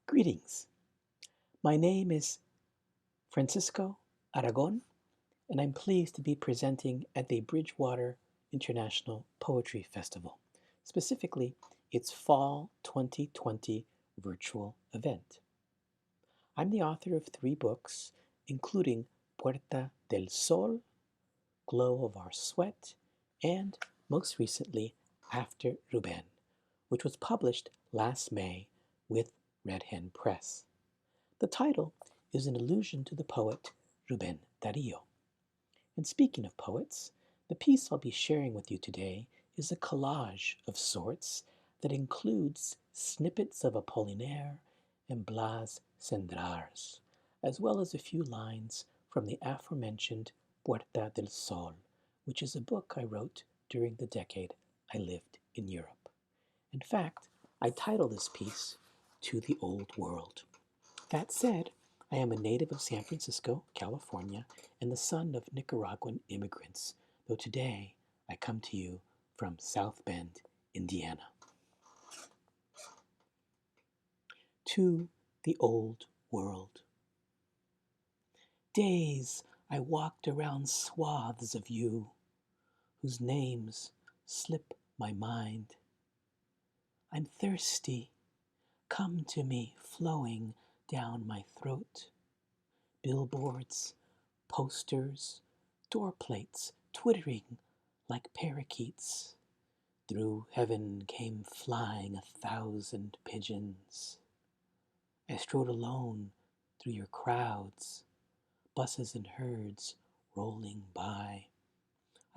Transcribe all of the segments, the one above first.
Greetings. My name is Francisco Aragon, and I'm pleased to be presenting at the Bridgewater International Poetry Festival, specifically its Fall 2020 virtual event. I'm the author of 3 books, including Puerta del Sol, Glow of Our Sweat, and most recently, After Ruben, which was published last May with Red Hen Press. The title is an allusion to the poet Ruben Darío. And speaking of poets, the piece I'll be sharing with you today is a collage of sorts that includes snippets of Apollinaire and Blas Cendrars, as well as a few lines from the aforementioned Puerta del Sol, which is a book I wrote during the decade I lived in Europe. In fact, I title this piece To the Old World. That said, I am a native of San Francisco, California, and the son of Nicaraguan immigrants, though today I come to you from South Bend, Indiana. To the Old World. Days I walked around swaths of you, whose names slip my mind. I'm thirsty, come to me flowing down my throat. Billboards, posters, door plates twittering like parakeets. Through heaven came flying 1,000 pigeons. I strode alone through your crowds, buses and herds rolling by.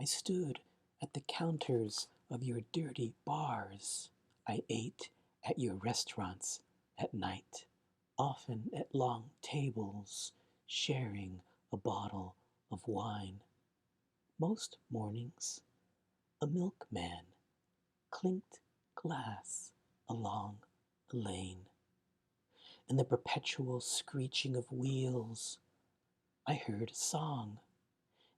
I stood at the counters of your dirty bars. I ate at your restaurants at night, often at long tables, sharing a bottle of wine. Most mornings, a milkman clinked glass along a lane. In the perpetual screeching of wheels, I heard a song,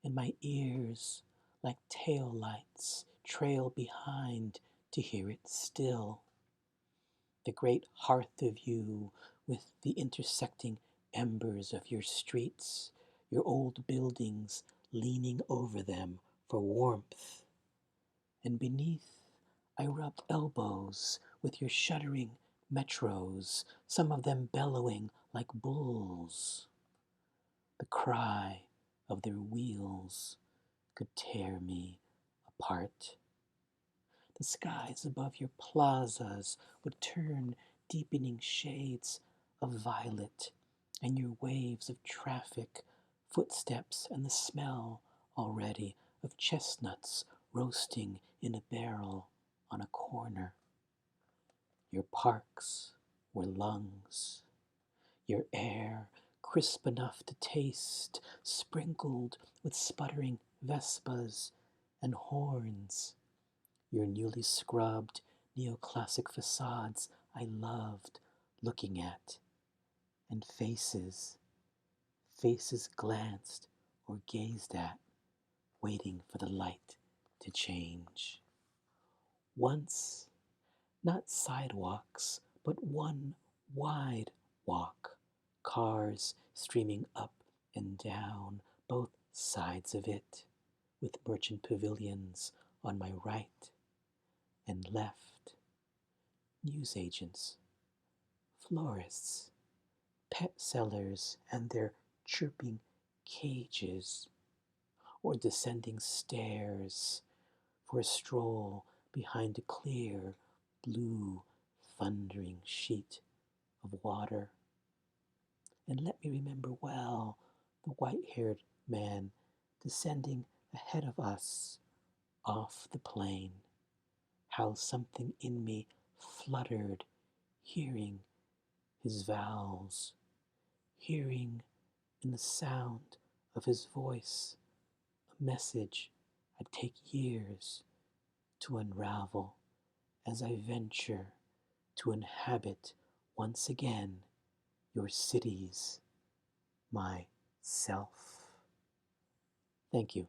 and my ears, like tail lights, trail behind to hear it still. The great hearth of you, with the intersecting embers of your streets, your old buildings leaning over them for warmth. And beneath, I rubbed elbows with your shuddering metros, some of them bellowing like bulls. The cry of their wheels could tear me apart. The skies above your plazas would turn deepening shades of violet, and your waves of traffic, footsteps, and the smell already of chestnuts roasting in a barrel on a corner. Your parks were lungs, your air crisp enough to taste, sprinkled with sputtering vespas and horns. Your newly scrubbed neoclassic facades I loved looking at, and faces glanced or gazed at, waiting for the light to change. Once, not sidewalks, but one wide walk, cars streaming up and down both sides of it, with merchant pavilions on my right and left, newsagents, florists, pet sellers and their chirping cages, or descending stairs for a stroll behind a clear, blue, thundering sheet of water. And let me remember well the white-haired man descending ahead of us off the plain, how something in me fluttered, hearing his vowels, hearing in the sound of his voice a message I'd take years to unravel as I venture to inhabit once again your cities myself. Thank you.